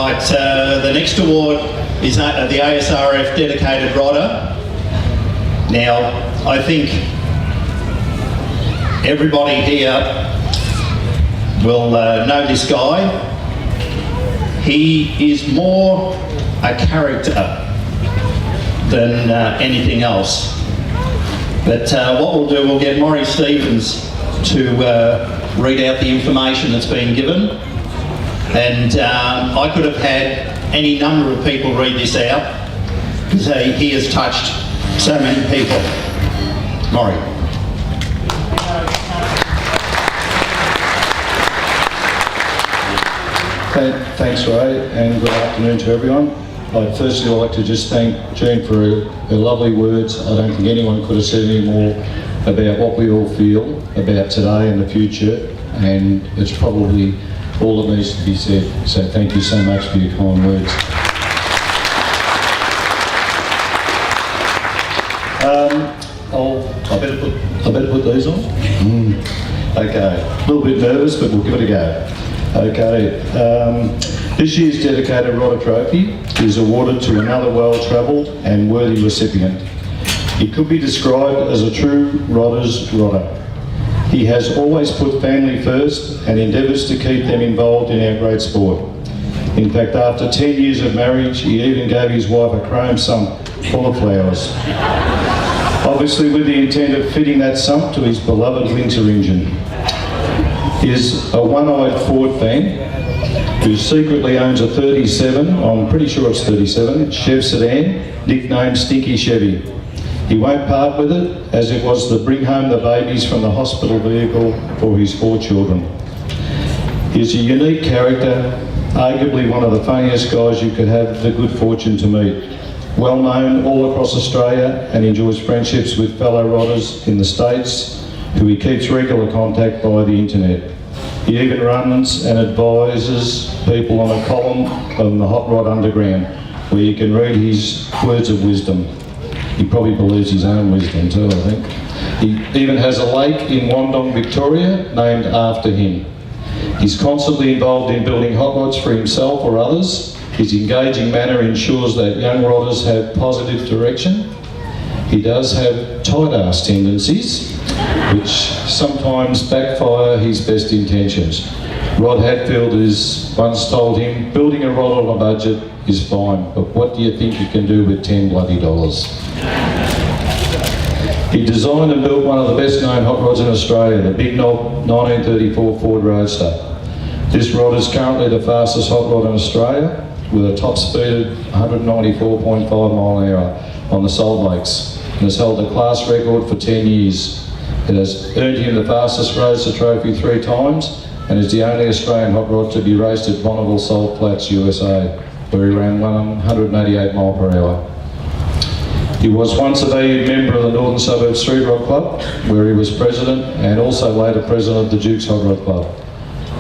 Right, the next award is the ASRF Dedicated Rodder. Now, I think everybody here will know this guy. He is more a character than anything else. But what we'll do, we'll get Maury Stevens to read out the information that's been given. And I could have had any number of people read this out because he has touched so many people. Maury. Thanks, Ray, and good afternoon to everyone. I'd firstly like to just thank Jean for her lovely words. I don't think anyone could have said any more about what we all feel about today and the future, and it's probably all that needs to be said. So thank you so much for your kind words. I better put these on? Okay, a little bit nervous, but we'll give it a go. Okay, this year's Dedicated Rodder Trophy is awarded to another well-travelled and worthy recipient. He could be described as a true rodder's rodder. He has always put family first and endeavours to keep them involved in our great sport. In fact, after 10 years of marriage, he even gave his wife a chrome sump full of flowers. Obviously with the intent of fitting that sump to his beloved winter engine. He is a one-eyed Ford fan who secretly owns a 37, I'm pretty sure it's 37, Chev sedan, nicknamed Stinky Chevy. He won't part with it, as it was to bring home the babies from the hospital vehicle for his 4 children. He's a unique character, arguably one of the funniest guys you could have the good fortune to meet. Well known all across Australia and enjoys friendships with fellow rodders in the States, who he keeps regular contact via the internet. He even runs and advises people on a column on the Hot Rod Underground, where you can read his words of wisdom. He probably believes his own wisdom too, I think. He even has a lake in Wandong, Victoria, named after him. He's constantly involved in building hot rods for himself or others. His engaging manner ensures that young rodders have positive direction. He does have tight-ass tendencies, which sometimes backfire his best intentions. Rod Hatfield has once told him, building a rod on a budget is fine, but what do you think you can do with $10 bloody? He designed and built one of the best known hot rods in Australia, the Big Knob 1934 Ford Roadster. This rod is currently the fastest hot rod in Australia, with a top speed of 194.5 mile an hour on the Salt Lakes, and has held the class record for 10 years. It has earned him the fastest Roadster trophy 3 times, and is the only Australian hot rod to be raced at Bonneville Salt Flats, USA, where he ran 188 mile per hour. He was once a valued member of the Northern Suburbs Street Rod Club, where he was president and also later president of the Duke's Hot Rod Club.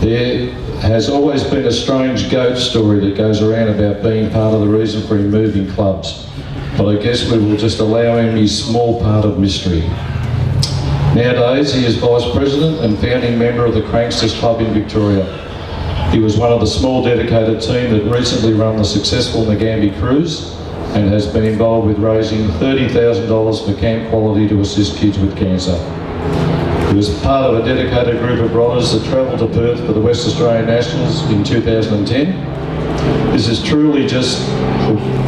There has always been a strange goat story that goes around about being part of the reason for him moving clubs, but I guess we will just allow him his small part of mystery. Nowadays, he is Vice President and founding member of the Cranksters Club in Victoria. He was one of the small dedicated team that recently run the successful Nagambie Cruise and has been involved with raising $30,000 for Camp Quality to assist kids with cancer. He was part of a dedicated group of rodders that travelled to Perth for the West Australian Nationals in 2010. This is truly just,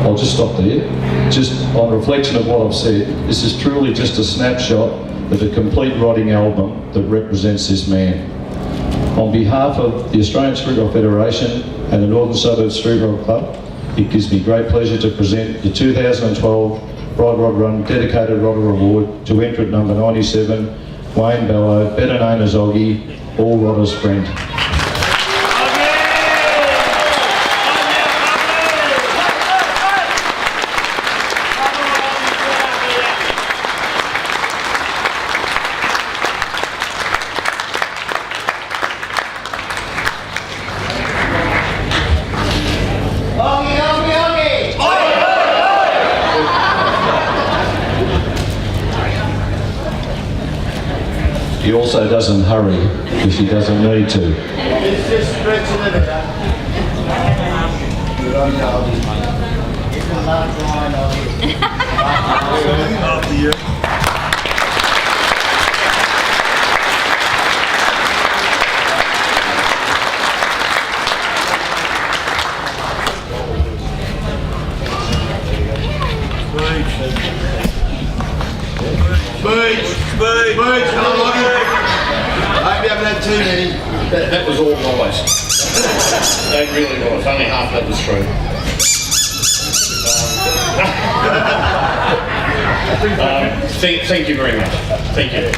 I'll just stop there, just on reflection of what I've said, this is truly just a snapshot of a complete rodding album that represents this man. On behalf of the Australian Street Rod Federation and the Northern Suburbs Street Rod Club, it gives me great pleasure to present the 2012 Ride Rod Run Dedicated Rodder Award to entrant number 97, Wayne Bellow, better known as Oggy, all rodders' friend. He also doesn't hurry if he doesn't need to. It's just stretching it out. Beach, hello, Lottie. I hope you haven't had too many. That was all lies. That really was. Only half that was true. Thank you very much. Thank you.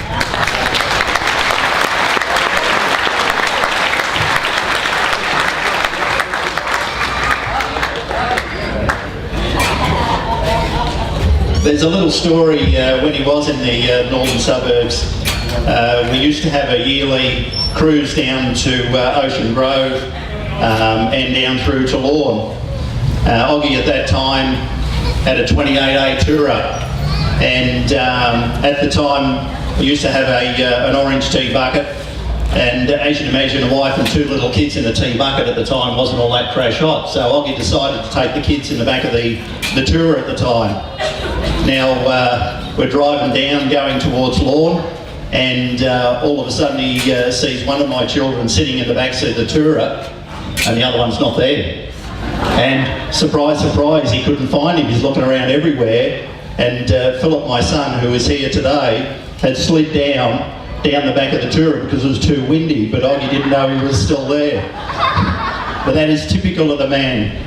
There's a little story when he was in the northern suburbs. We used to have a yearly cruise down to Ocean Grove and down through to Lorne. Oggie at that time had a 28A Tourer, and at the time we used to have an orange tea bucket, and as you can imagine, a wife and two little kids in the tea bucket at the time wasn't all that crash hot, so Oggie decided to take the kids in the back of the Tourer at the time. Now we're driving down going towards Lorne, and all of a sudden he sees one of my children sitting in the back seat of the Tourer and the other one's not there. And surprise, surprise, he couldn't find him. He's looking around everywhere, and Philip, my son, who is here today, had slid down the back of the Tourer because it was too windy, but Oggie didn't know he was still there. But that is typical of the man.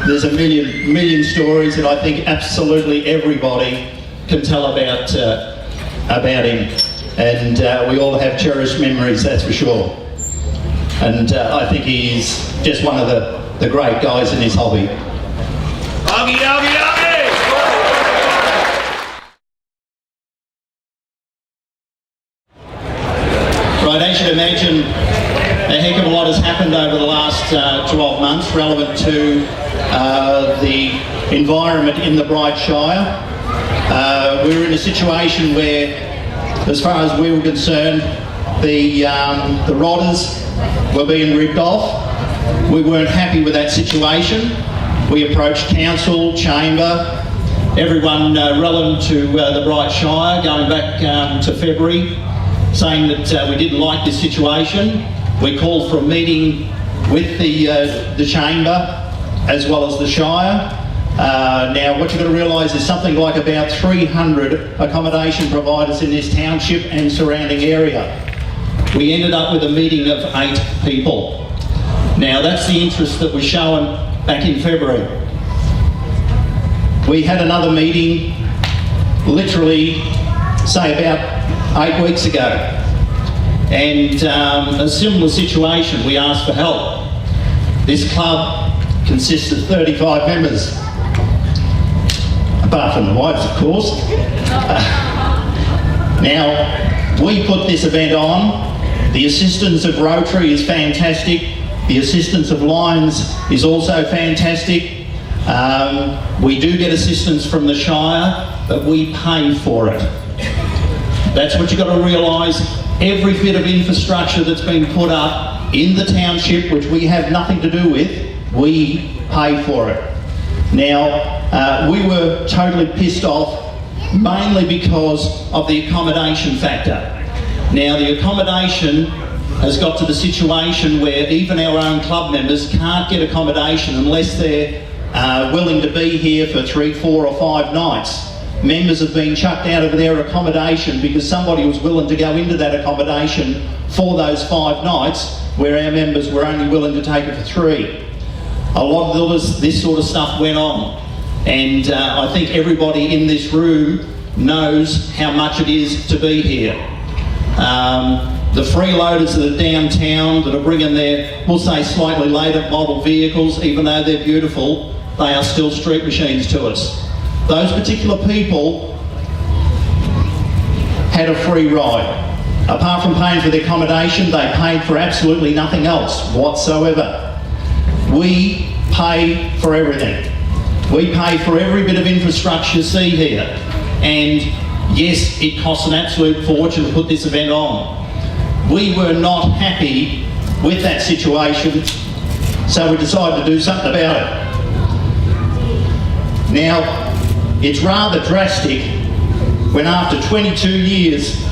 There's a million stories that I think absolutely everybody can tell about him, and we all have cherished memories, that's for sure. And I think he's just one of the great guys in his hobby. Oggie, Oggie, Oggie! Right, as you can imagine, a heck of a lot has happened over the last 12 months relevant to the environment in the Bright Shire. We were in a situation where, as far as we were concerned, the rodders were being ripped off. We weren't happy with that situation. We approached council, chamber, everyone relevant to the Bright Shire, going back to February, saying that we didn't like this situation. We called for a meeting with the chamber as well as the Shire. Now what you've got to realise is something like about 300 accommodation providers in this township and surrounding area. We ended up with a meeting of 8 people. Now that's the interest that was shown back in February. We had another meeting literally, say about 8 weeks ago, and a similar situation. We asked for help. This club consists of 35 members, apart from the wives, of course. Now, we put this event on. The assistance of Rotary is fantastic. The assistance of Lions is also fantastic. We do get assistance from the Shire, but we pay for it. That's what you've got to realise. Every bit of infrastructure that's been put up in the township, which we have nothing to do with, we pay for it. Now, we were totally pissed off, mainly because of the accommodation factor. Now, the accommodation has got to the situation where even our own club members can't get accommodation unless they're willing to be here for 3, 4 or 5 nights. Members have been chucked out of their accommodation because somebody was willing to go into that accommodation for those 5 nights, where our members were only willing to take it for 3. A lot of this sort of stuff went on, and I think everybody in this room knows how much it is to be here. The freeloaders that are downtown that are bringing their, we'll say, slightly later model vehicles, even though they're beautiful, they are still street machines to us. Those particular people had a free ride. Apart from paying for the accommodation, they paid for absolutely nothing else whatsoever. We pay for everything. We pay for every bit of infrastructure you see here. And yes, it costs an absolute fortune to put this event on. We were not happy with that situation, so we decided to do something about it. Now, it's rather drastic when after 22 years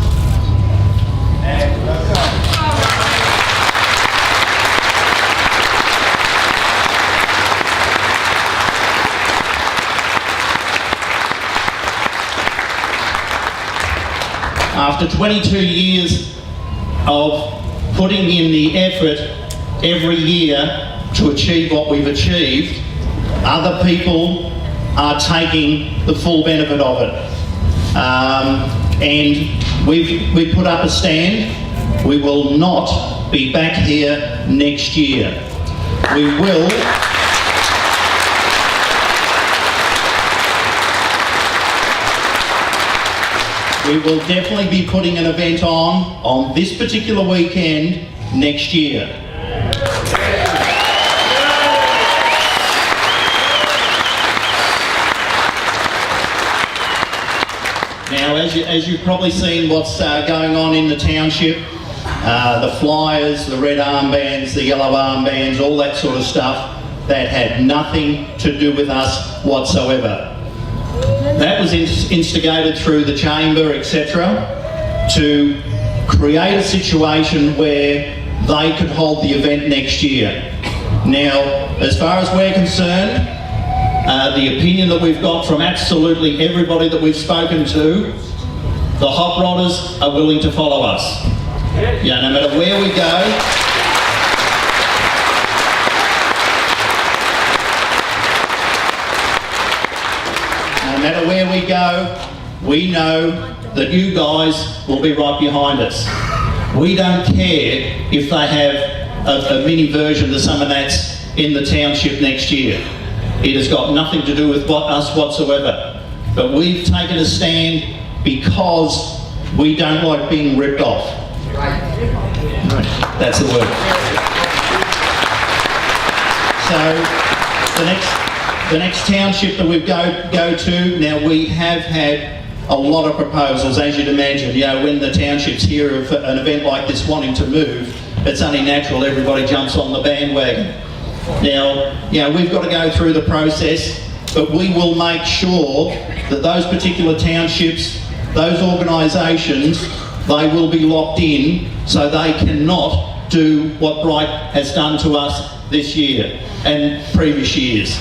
of putting in the effort every year to achieve what we've achieved, other people are taking the full benefit of it. And we've put up a stand. We will not be back here next year. We will definitely be putting an event on this particular weekend next year. Now, as you've probably seen what's going on in the township, the flyers, the red armbands, the yellow armbands, all that sort of stuff, that had nothing to do with us whatsoever. That was instigated through the chamber, etc., to create a situation where they could hold the event next year. Now, as far as we're concerned, the opinion that we've got from absolutely everybody that we've spoken to, the hot rodders are willing to follow us. Yeah, no matter where we go, no matter where we go, we know that you guys will be right behind us. We don't care if they have a mini version of some of that's in the township next year. It has got nothing to do with us whatsoever. But we've taken a stand because we don't like being ripped off. That's the word. So the next township that we go to, now we have had a lot of proposals, as you'd imagine. You know, when the townships hear of an event like this wanting to move, it's only natural everybody jumps on the bandwagon. Now, you know, we've got to go through the process, but we will make sure that those particular townships, those organisations, they will be locked in so they cannot do what Bright has done to us this year and previous years.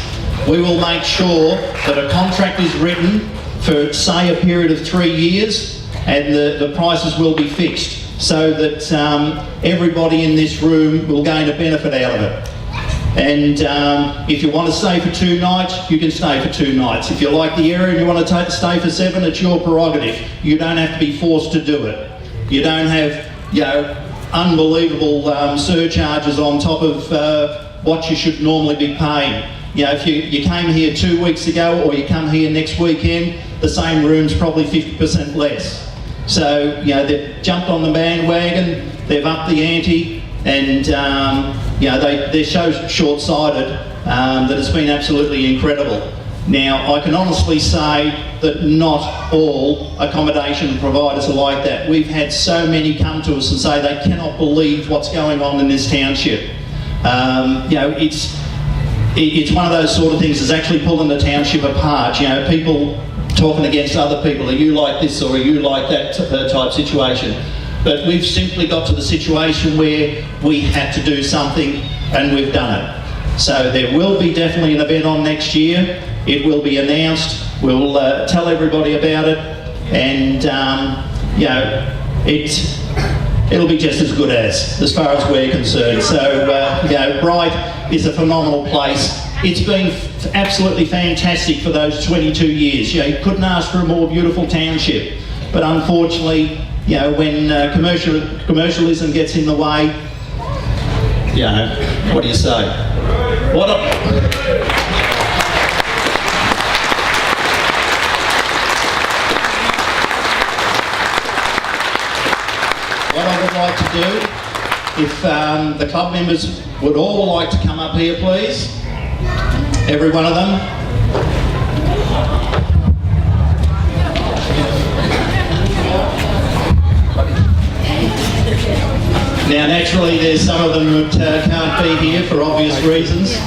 We will make sure that a contract is written for, say, a period of 3 years, and the prices will be fixed so that everybody in this room will gain a benefit out of it. And if you want to stay for 2 nights, you can stay for 2 nights. If you like the area and you want to stay for 7, it's your prerogative. You don't have to be forced to do it. You don't have, you know, unbelievable surcharges on top of what you should normally be paying. You know, if you came here 2 weeks ago or you come here next weekend, the same room's probably 50% less. So, you know, they've jumped on the bandwagon, they've upped the ante, and you know, they're so short-sighted that it's been absolutely incredible. Now, I can honestly say that not all accommodation providers are like that. We've had so many come to us and say they cannot believe what's going on in this township. You know, it's one of those sort of things that's actually pulling the township apart. You know, people talking against other people, are you like this or are you like that type situation. But we've simply got to the situation where we had to do something and we've done it. So there will be definitely an event on next year. It will be announced. We'll tell everybody about it, and you know, it'll be just as good as far as we're concerned. So you know, Bright is a phenomenal place. It's been absolutely fantastic for those 22 years. You know, you couldn't ask for a more beautiful township, but unfortunately, you know, when commercialism gets in the way, you know, what do you say? What I would like to do, if the club members would all like to come up here, please. Every one of them. Now, naturally, there's some of them that can't be here for obvious reasons.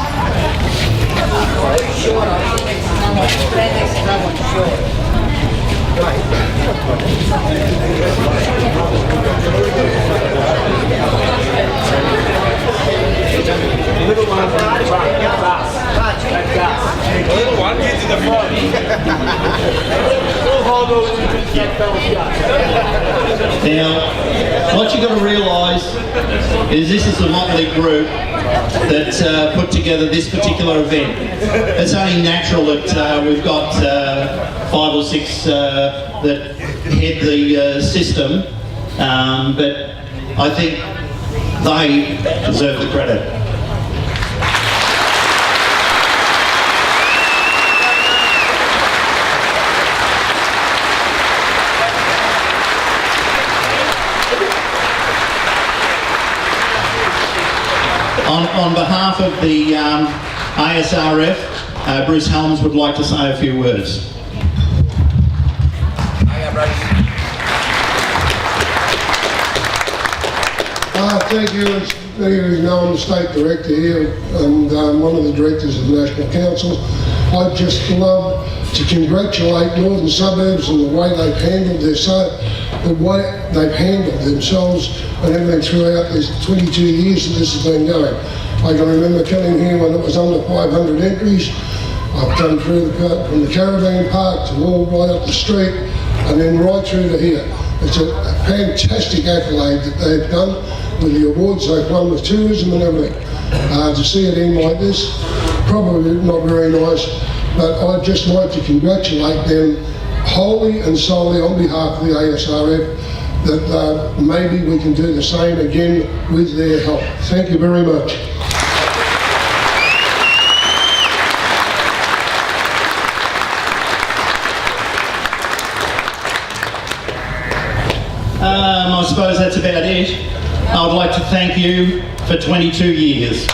Little one, get to the front. We'll hold over to the Now, what you've got to realise is this is the motley group that put together this particular event. It's only natural that we've got 5 or 6 that head the system, but I think they deserve the credit. On behalf of the ASRF, Bruce Helms would like to say a few words. Thank you. As many of you know, I'm the State Director here and one of the Directors of the National Council. I'd just love to congratulate Northern Suburbs on the way they've handled themselves and everything throughout these 22 years that this has been going. I can remember coming here when it was under 500 entries. I've come through from the caravan park to all right up the street and then right through to here. It's a fantastic accolade that they've done with the awards they've won with tourism and everything. To see it in like this, probably not very nice, but I'd just like to congratulate them wholly and solely on behalf of the ASRF that maybe we can do the same again with their help. Thank you very much. I suppose that's about it. I would like to thank you for 22 years.